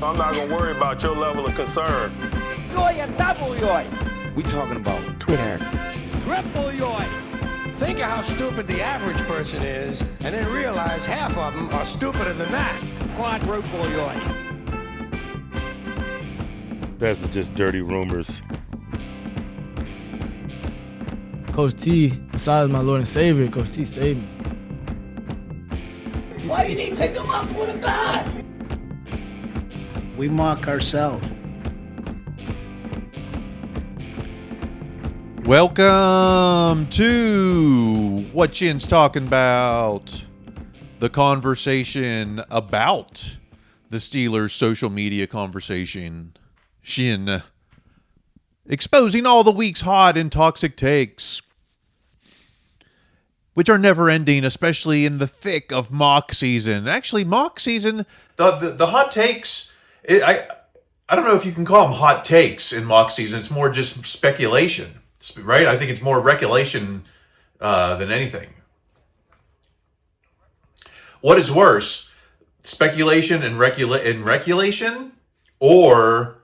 I'm not going to worry about your level of concern. Yoy and double yoy. We talking about Twitter. Triple yoy. Think of how stupid the average person is, and then realize half of them are stupider than that. Quadruple yoy. That's just dirty rumors. Coach T, besides my Lord and Savior, Coach T saved me. Why didn't he pick him up with a bat? We mock ourselves. Welcome to What Chin's Talking About, the conversation about the Steelers' social media conversation. Shin, exposing all the week's hot and toxic takes, which are never ending, especially in the thick of mock season. Actually, mock season, the hot takes, I don't know if you can call them hot takes in mock season. It's more just speculation. Right? I think it's more regulation than anything. What is worse, speculation and regulation, or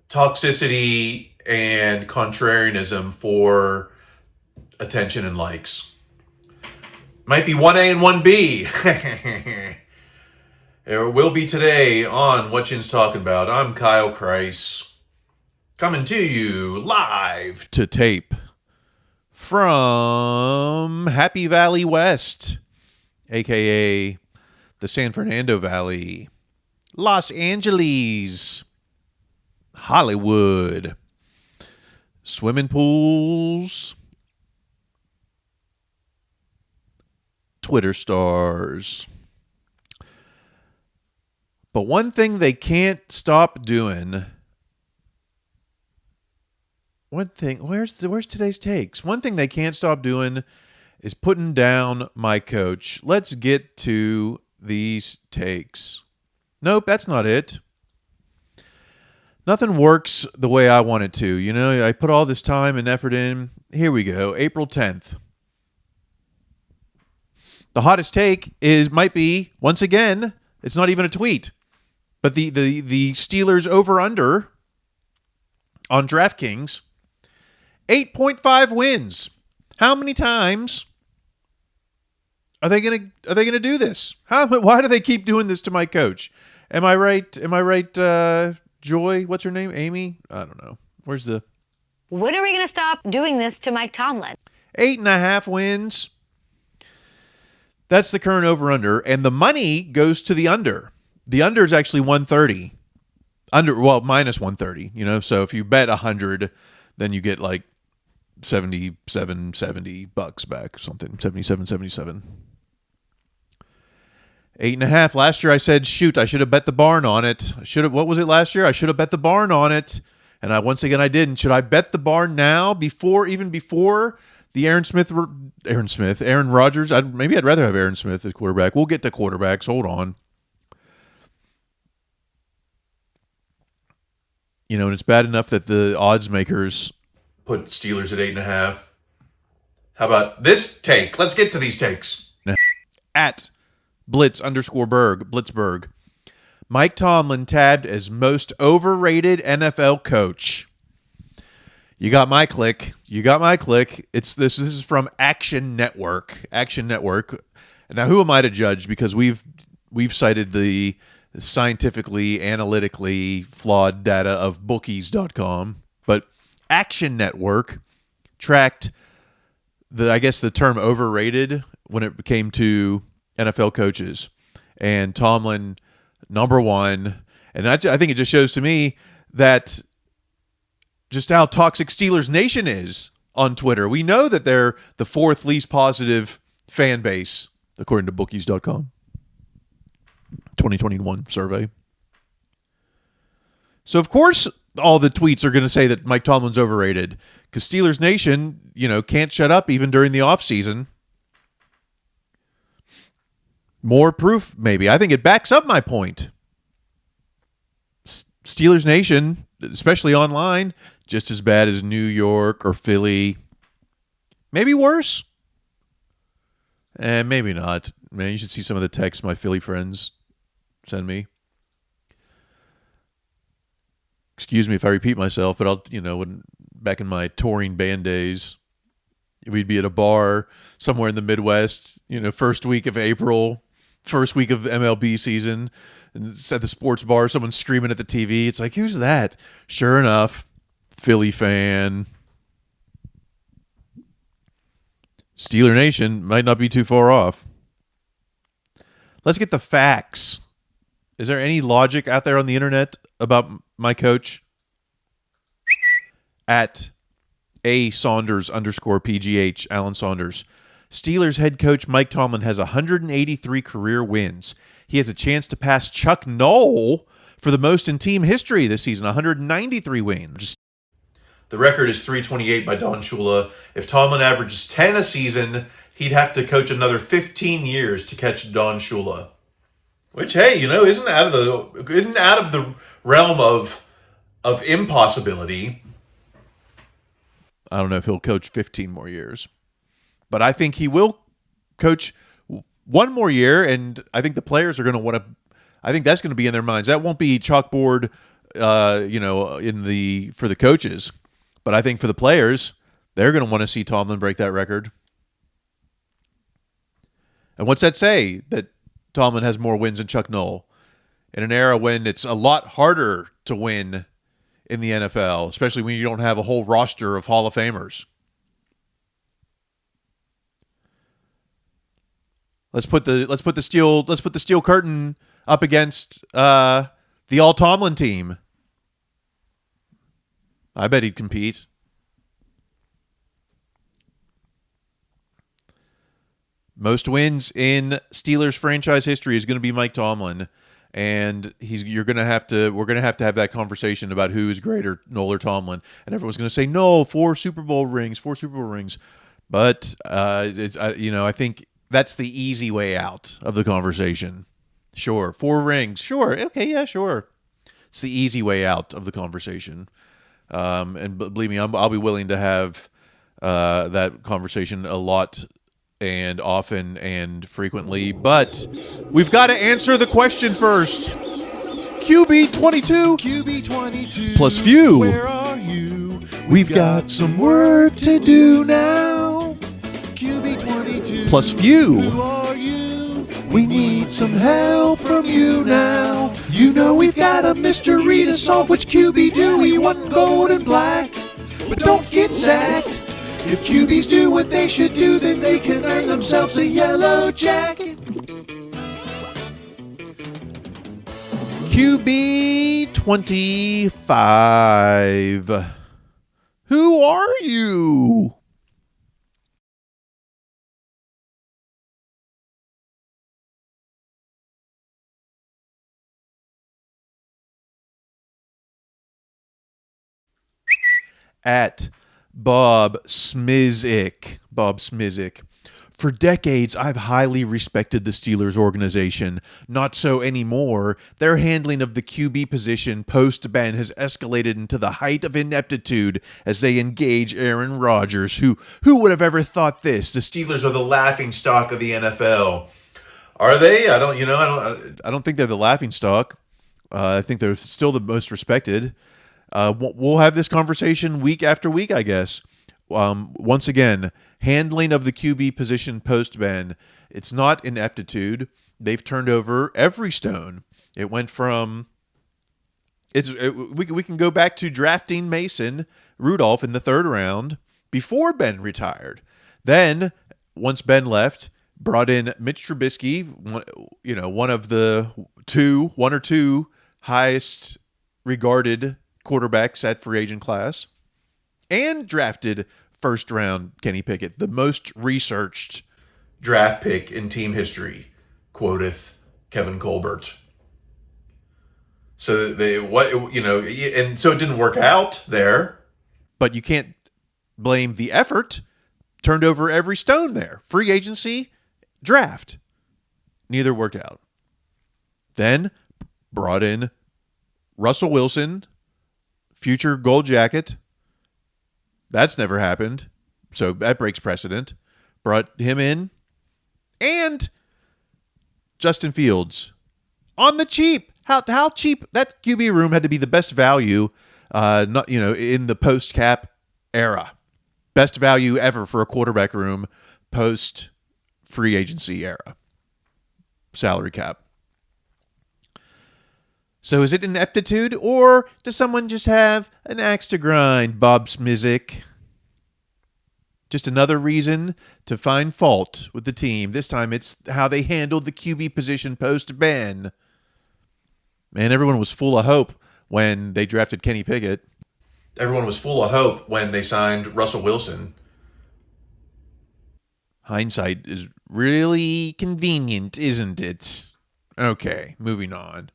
toxicity and contrarianism for attention and likes? Might be 1A and 1B. It will be today on What Chin's Talking About. I'm Kyle Chrise. Coming to you live to tape from Happy Valley West, a.k.a. the San Fernando Valley, Los Angeles, Hollywood, swimming pools, Twitter stars. But one thing they can't stop doing... where's today's takes? One thing they can't stop doing is putting down my coach. Let's get to these takes. Nope, that's not it. Nothing works the way I want it to. You know, I put all this time and effort in. Here we go. April 10th. The hottest take might be, once again, it's not even a tweet, but the Steelers over-under on DraftKings, 8.5 wins. How many times are they gonna do this? Why do they keep doing this to my coach? Am I right? Joy, what's her name? Amy? I don't know. When are we gonna stop doing this to Mike Tomlin? 8.5 wins. That's the current over/under, and the money goes to the under. The under is actually 130. Minus 130. You know, so if you bet 100, then you get like $77.70 back, something. 77.77. 8.5. Last year I said, shoot, I should have bet the barn on it. What was it last year? I should have bet the barn on it. And once again I didn't. Should I bet the barn now even before the Aaron Rodgers? Maybe I'd rather have Aaron Smith as quarterback. We'll get to quarterbacks. Hold on. You know, and it's bad enough that the odds makers put Steelers at 8.5. How about this take? Let's get to these takes. At Blitzberg. Mike Tomlin tabbed as most overrated NFL coach. You got my click. This is from Action Network. Now, who am I to judge? Because we've cited the scientifically, analytically flawed data of bookies.com, but Action Network tracked the term overrated when it came to NFL coaches, and Tomlin number one. And I think it just shows to me that just how toxic Steelers Nation is on Twitter. We know that they're the fourth least positive fan base according to bookies.com 2021 survey. So of course all the tweets are going to say that Mike Tomlin's overrated, because Steelers Nation, can't shut up even during the offseason. More proof, maybe. I think it backs up my point. Steelers Nation, especially online, just as bad as New York or Philly. Maybe worse. Maybe not. Man, you should see some of the texts my Philly friends send me. excuse me if I repeat myself, but when back in my touring band days, we'd be at a bar somewhere in the Midwest, first week of April, first week of MLB season, and it's at the sports bar, someone's screaming at the TV. It's like, who's that? Sure enough, Philly fan. Steeler Nation might not be too far off. Let's get the facts. Is there any logic out there on the internet about my coach? At @Saunders_PGH, Alan Saunders. Steelers head coach Mike Tomlin has 183 career wins. He has a chance to pass Chuck Noll for the most in team history this season, 193 wins. The record is 328 by Don Shula. If Tomlin averages 10 a season, he'd have to coach another 15 years to catch Don Shula. Which, hey, isn't out of the realm of impossibility. I don't know if he'll coach 15 more years, but I think he will coach one more year, and I think the players are going to want to. I think that's going to be in their minds. That won't be chalkboard, for the coaches, but I think for the players, they're going to want to see Tomlin break that record. And what's that say? That Tomlin has more wins than Chuck Noll in an era when it's a lot harder to win in the NFL, especially when you don't have a whole roster of Hall of Famers. Let's put the steel curtain up against the all Tomlin team. I bet he'd compete. Most wins in Steelers franchise history is going to be Mike Tomlin, and we're going to have to have that conversation about who is greater, Noll or Tomlin. And everyone's going to say no, 4 Super Bowl rings. But I think that's the easy way out of the conversation. Sure, 4 rings. Sure, okay, yeah, sure. It's the easy way out of the conversation. And believe me, I'll be willing to have that conversation a lot and often and frequently, but we've got to answer the question first. QB22 plus few. Where are you? We've got some work to do now. QB22 plus few. Who are you? We need some help from you now. We've got a mystery to solve. Which QB do we want, gold and black? But don't get sacked. If QBs do what they should do, then they can earn themselves a yellow jacket. QB 25. Who are you? At Bob Smizik. For decades, I've highly respected the Steelers organization. Not so anymore. Their handling of the QB position post-Ben has escalated into the height of ineptitude as they engage Aaron Rodgers. Who would have ever thought this? The Steelers are the laughingstock of the NFL. Are they? I don't think they're the laughingstock. I think they're still the most respected. We'll have this conversation week after week, I guess. Once again, handling of the QB position post-Ben, it's not ineptitude. They've turned over every stone. It went from... we can go back to drafting Mason Rudolph in the 3rd round before Ben retired. Then, once Ben left, brought in Mitch Trubisky, one of the 1 or 2 highest regarded quarterbacks at free agent class, and drafted 1st round Kenny Pickett, the most researched draft pick in team history, quoteth Kevin Colbert. So and so it didn't work out there, but you can't blame the effort. Turned over every stone there. Free agency, draft. Neither worked out. Then brought in Russell Wilson, future gold jacket. That's never happened. So that breaks precedent. Brought him in. And Justin Fields. On the cheap. How cheap? That QB room had to be the best value not in the post cap era. Best value ever for a quarterback room post free agency era. Salary cap. So is it ineptitude, or does someone just have an axe to grind, Bob Smizik? Just another reason to find fault with the team. This time it's how they handled the QB position post-Ben. Man, everyone was full of hope when they drafted Kenny Pickett. Everyone was full of hope when they signed Russell Wilson. Hindsight is really convenient, isn't it? Okay, moving on.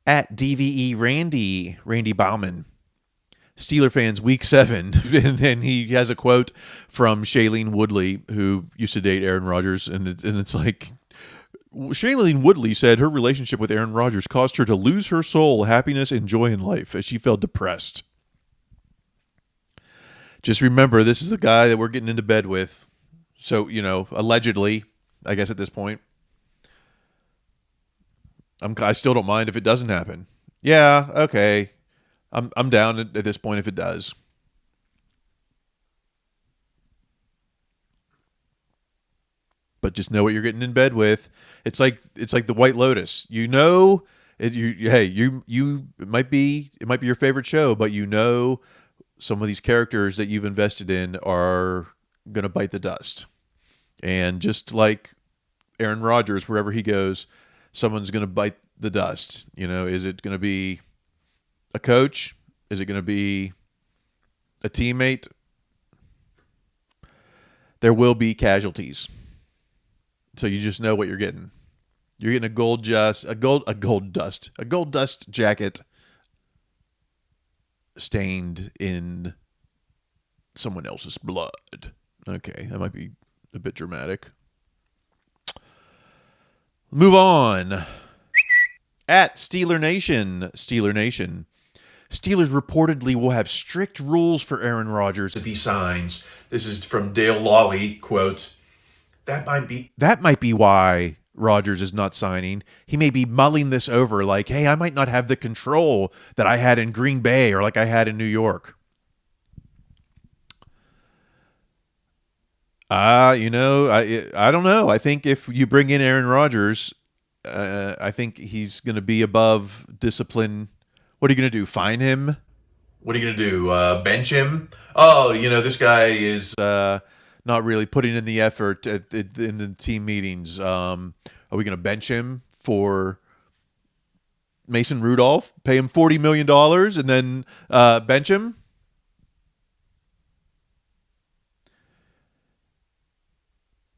At DVE Randy Bauman. Steeler fans, week 7. And then he has a quote from Shailene Woodley, who used to date Aaron Rodgers. And it's like, Shailene Woodley said her relationship with Aaron Rodgers caused her to lose her soul, happiness, and joy in life as she felt depressed. Just remember, this is the guy that we're getting into bed with. So, allegedly, I guess at this point. I still don't mind if it doesn't happen. Yeah, okay. I'm down at this point if it does. But just know what you're getting in bed with. It's like the White Lotus. It might be your favorite show, but some of these characters that you've invested in are gonna bite the dust. And just like Aaron Rodgers, wherever he goes, someone's going to bite the dust. Is it going to be a coach? Is it going to be a teammate? There will be casualties. So you just know what you're getting. You're getting a gold dust jacket stained in someone else's blood. Okay, that might be a bit dramatic. Move on. At Steeler Nation. Steelers reportedly will have strict rules for Aaron Rodgers if he signs. This is from Dale Lawley, quote, That might be why Rodgers is not signing. He may be mulling this over like, hey, I might not have the control that I had in Green Bay or like I had in New York. I don't know. I think if you bring in Aaron Rodgers, I think he's going to be above discipline. What are you going to do? Fine him? What are you going to do? Bench him? Oh, this guy is not really putting in the effort in the team meetings. Are we going to bench him for Mason Rudolph? Pay him $40 million and then bench him?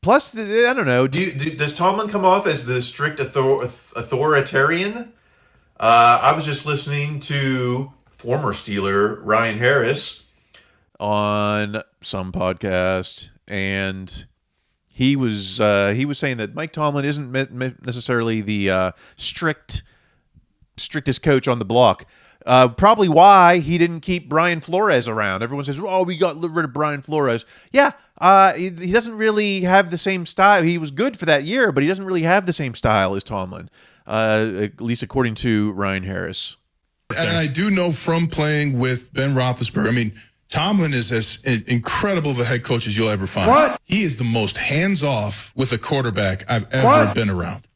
Plus, I don't know. Does Tomlin come off as the strict authoritarian? I was just listening to former Steeler Ryan Harris on some podcast, and he was saying that Mike Tomlin isn't necessarily the strictest coach on the block. Probably why he didn't keep Brian Flores around. Everyone says, "Oh, we got rid of Brian Flores." Yeah, he doesn't really have the same style. He was good for that year, but he doesn't really have the same style as Tomlin, at least according to Ryan Harris. And I do know from playing with Ben Roethlisberger, Tomlin is as incredible of a head coach as you'll ever find. What? He is the most hands-off with a quarterback I've ever been around.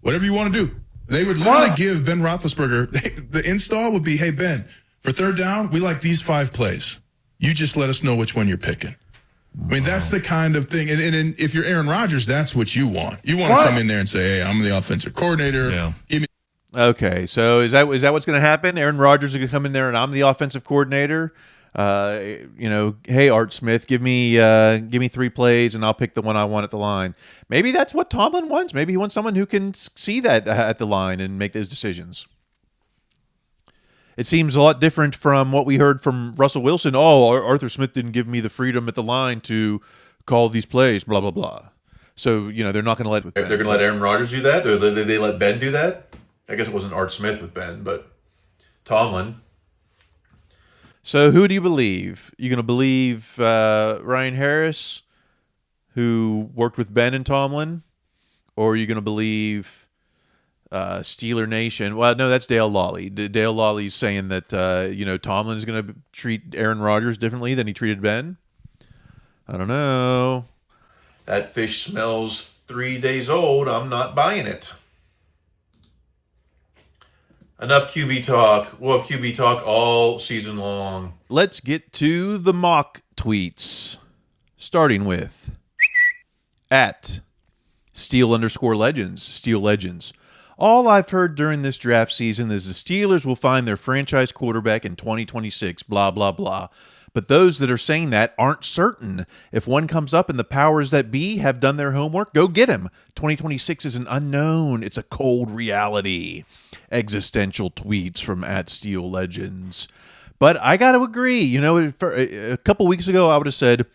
Whatever you want to do. They would literally give Ben Roethlisberger, the install would be, hey, Ben, for third down, we like these 5 plays. You just let us know which one you're picking. That's the kind of thing. And if you're Aaron Rodgers, that's what you want. You want to come in there and say, hey, I'm the offensive coordinator. Yeah. Okay, so is that what's going to happen? Aaron Rodgers is going to come in there and I'm the offensive coordinator? Hey, Art Smith, give me 3 plays and I'll pick the one I want at the line. Maybe that's what Tomlin wants. Maybe he wants someone who can see that at the line and make those decisions. It seems a lot different from what we heard from Russell Wilson. Oh, Arthur Smith didn't give me the freedom at the line to call these plays, blah, blah, blah. So, they're not going to let... They're going to let Aaron Rodgers do that? Or they let Ben do that? I guess it wasn't Art Smith with Ben, but Tomlin... So who do you believe? You going to believe Ryan Harris, who worked with Ben and Tomlin? Or are you going to believe Steeler Nation. Well, no, that's Dale Lawley. Dale Lawley's saying that Tomlin is going to treat Aaron Rodgers differently than he treated Ben. I don't know. That fish smells 3 days old. I'm not buying it. Enough QB talk. We'll have QB talk all season long. Let's get to the mock tweets. Starting with at Steel_Legends. Steel Legends. All I've heard during this draft season is the Steelers will find their franchise quarterback in 2026, blah, blah, blah. But those that are saying that aren't certain. If one comes up and the powers that be have done their homework, go get him. 2026 is an unknown. It's a cold reality. Existential tweets from at Steel Legends. But I got to agree. A couple weeks ago, I would have said,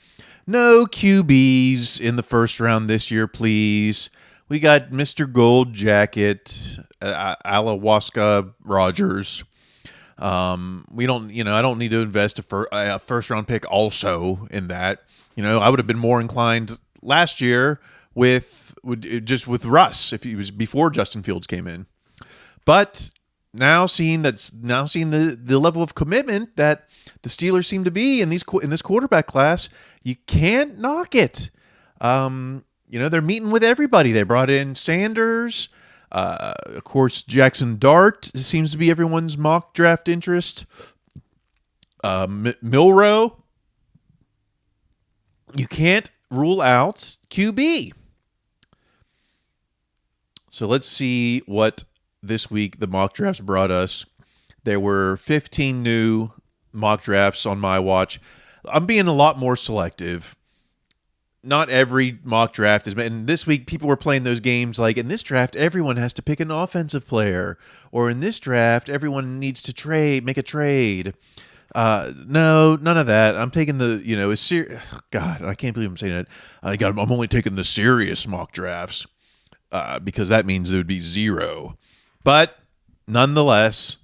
no QBs in the first round this year, please. We got Mr. Gold Jacket, Alawaska Rodgers. We don't, I don't need to invest a first round pick also in that. I would have been more inclined last year with Russ if he was before Justin Fields came in. But now seeing the level of commitment that the Steelers seem to be in this quarterback class, you can't knock it. They're meeting with everybody. They brought in Sanders. Of course, Jackson Dart seems to be everyone's mock draft interest. Milrow. You can't rule out QB. So let's see what this week the mock drafts brought us. There were 15 new mock drafts on my watch. I'm being a lot more selective. Not every mock draft is, and this week people were playing those games like, in this draft everyone has to pick an offensive player, or in this draft everyone needs to make a trade. No, none of that. I'm taking God, I can't believe I'm saying it. I'm only taking the serious mock drafts because that means there would be zero. But nevertheless,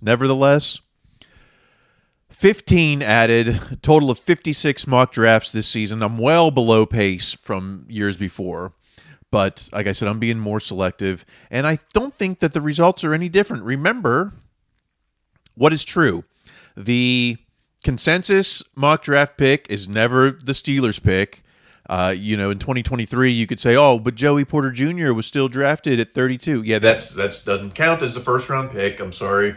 15 added, total of 56 mock drafts this season. I'm well below pace from years before. But like I said, I'm being more selective. And I don't think that the results are any different. Remember what is true. The consensus mock draft pick is never the Steelers pick. In 2023, you could say, oh, but Joey Porter Jr. was still drafted at 32. Yeah, that doesn't count as a first-round pick. I'm sorry.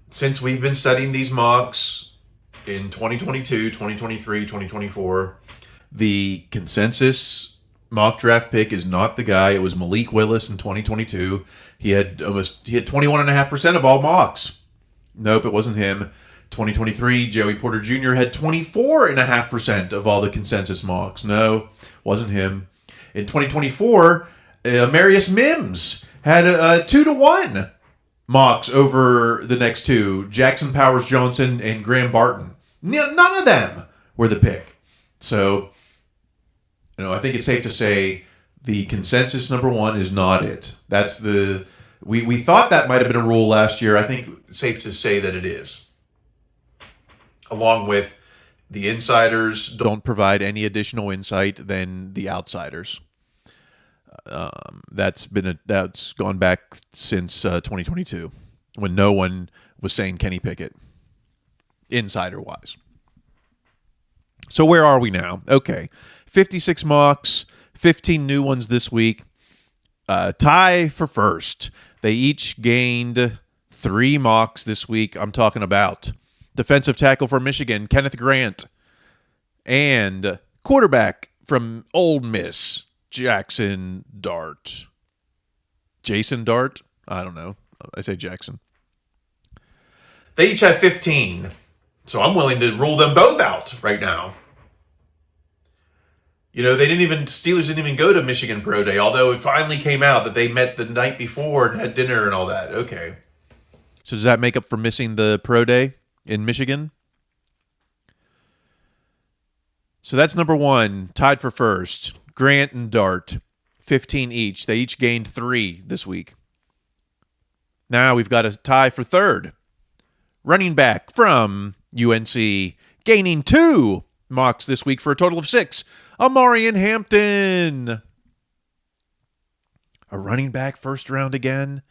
Since we've been studying these mocks in 2022, 2023, 2024, the consensus mock draft pick is not the guy. It was Malik Willis in 2022. He had 21.5% of all mocks. Nope, it wasn't him. 2023, Joey Porter Jr. had 24.5% of all the consensus mocks. No, wasn't him. In 2024, Marius Mims had 2-1 mocks over the next two, Jackson Powers Johnson and Graham Barton. None of them were the pick. So, I think it's safe to say the consensus number one is not it. That's we thought that might have been a rule last year. I think it's safe to say that it is. Along with the insiders don't provide any additional insight than the outsiders. That's gone back since 2022 when no one was saying Kenny Pickett, insider wise. So where are we now? Okay, 56 mocks, 15 new ones this week. Tie for first. They each gained 3 mocks this week. I'm talking about defensive tackle from Michigan, Kenneth Grant, and quarterback from Ole Miss, Jackson Dart. Jason Dart? I don't know. I say Jackson. They each have 15. So I'm willing to rule them both out right now. Steelers didn't even go to Michigan Pro Day, although it finally came out that they met the night before and had dinner and all that. Okay. So does that make up for missing the Pro Day in Michigan? So that's number one, tied for first. Grant and Dart, 15 each. They each gained 3 this week. Now we've got a tie for third. Running back from UNC, gaining 2 mocks this week for a total of 6. Amarian Hampton. A running back first round again?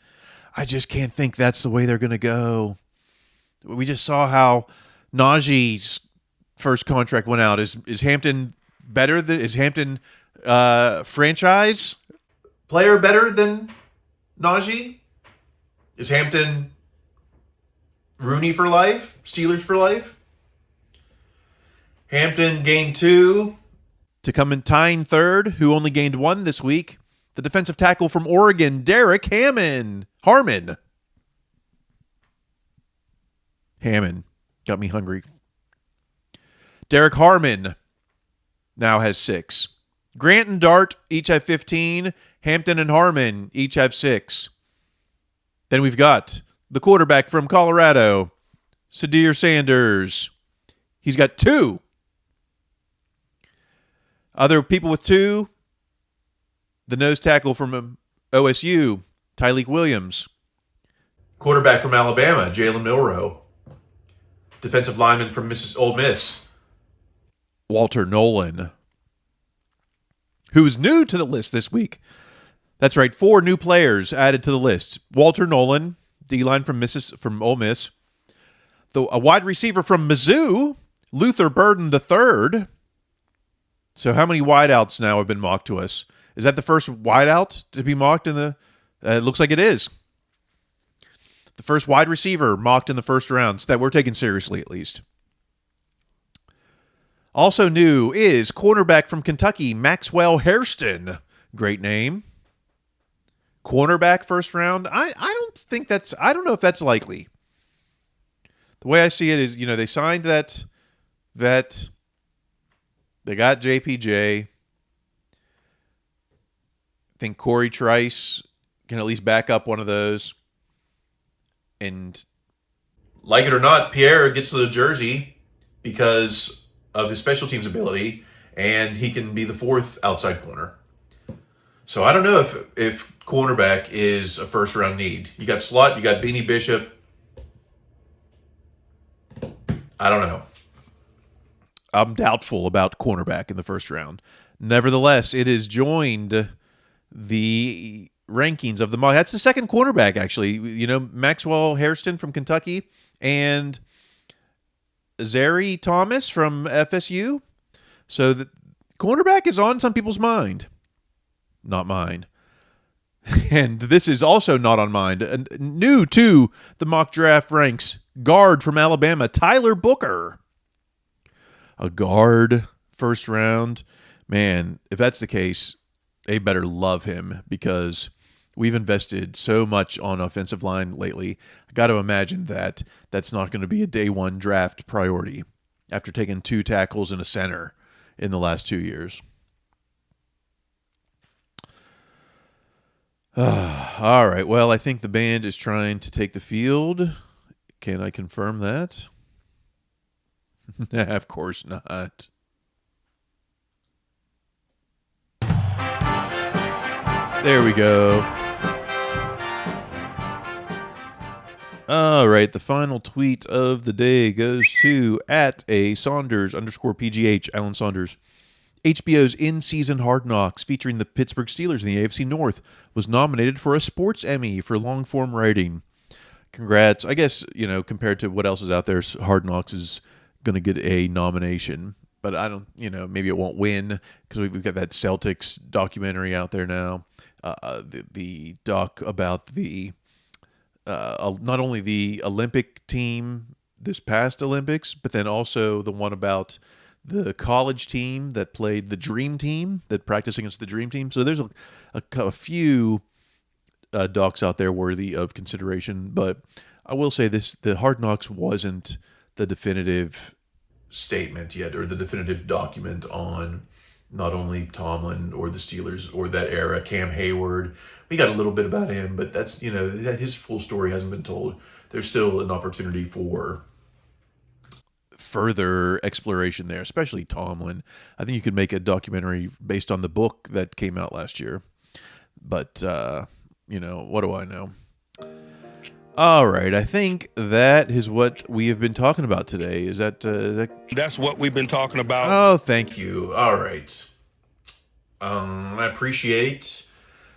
I just can't think that's the way they're going to go. We just saw how Najee's first contract went out. Is Hampton better than is Hampton franchise player better than Najee? Is Hampton Rooney for life? Steelers for life? Hampton gained 2 to come in tying third, who only gained 1 this week. The defensive tackle from Oregon, Derek Harmon. Hammond got me hungry. Derek Harmon now has 6. Grant and Dart each have 15. Hampton and Harmon each have 6. Then we've got the quarterback from Colorado, Sadir Sanders. He's got 2. Other people with 2, the nose tackle from OSU, Tyleek Williams. Quarterback from Alabama, Jalen Milroe. Defensive lineman from Ole Miss, Walter Nolan, who's new to the list this week. That's right, 4 new players added to the list. Walter Nolan, D-line from Ole Miss. A wide receiver from Mizzou, Luther Burden III. So how many wideouts now have been mocked to us? Is that the first wideout to be mocked in the... it looks like it is. The first wide receiver mocked in the first round that we're taking seriously, at least. Also new is cornerback from Kentucky, Maxwell Hairston. Great name. Cornerback first round. I don't know if that's likely. The way I see it is, they signed that they got JPJ. I think Corey Chrise can at least back up one of those. And like it or not, Pierre gets the jersey because of his special teams ability, and he can be the 4th outside corner. So I don't know if cornerback is a first-round need. You got slot, you got Beanie Bishop. I don't know. I'm doubtful about cornerback in the first round. Nevertheless, it has joined the rankings of the mock. That's the second cornerback, actually. Maxwell Hairston from Kentucky and Zary Thomas from FSU. So the cornerback is on some people's mind. Not mine. And this is also not on mine. New to the mock draft ranks, guard from Alabama, Tyler Booker. A guard first round. Man, if that's the case, they better love him because we've invested so much on offensive line lately. I got to imagine that that's not going to be a day one draft priority after taking 2 tackles and a center in the last 2 years. All right. Well, I think the band is trying to take the field. Can I confirm that? Of course not. There we go. All right, the final tweet of the day goes to @Saunders_PGH, Alan Saunders. HBO's in-season Hard Knocks, featuring the Pittsburgh Steelers in the AFC North, was nominated for a Sports Emmy for long-form writing. Congrats. I guess, compared to what else is out there, Hard Knocks is going to get a nomination. But I don't, maybe it won't win because we've got that Celtics documentary out there now. The doc about the not only the Olympic team this past Olympics, but then also the one about the college team that played the Dream Team, that practiced against the Dream Team. So there's a few docs out there worthy of consideration. But I will say this, the Hard Knocks wasn't the definitive statement yet, or the definitive document on not only Tomlin or the Steelers or that era. Cam Hayward, we got a little bit about him, but that's, his full story hasn't been told. There's still an opportunity for further exploration there, especially Tomlin. I think you could make a documentary based on the book that came out last year. But, what do I know? All right, I think that is what we have been talking about today. Is that... That's what we've been talking about. Oh, thank you. All right. I appreciate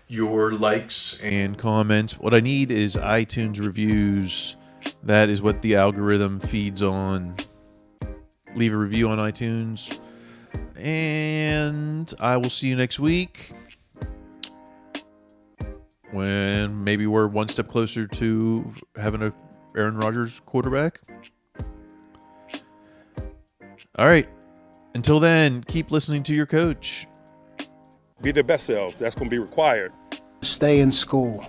your likes and comments. What I need is iTunes reviews. That is what the algorithm feeds on. Leave a review on iTunes. And I will see you next week, when maybe we're one step closer to having a Aaron Rodgers quarterback. All right. Until then, keep listening to your coach. Be their best selves. That's going to be required. Stay in school.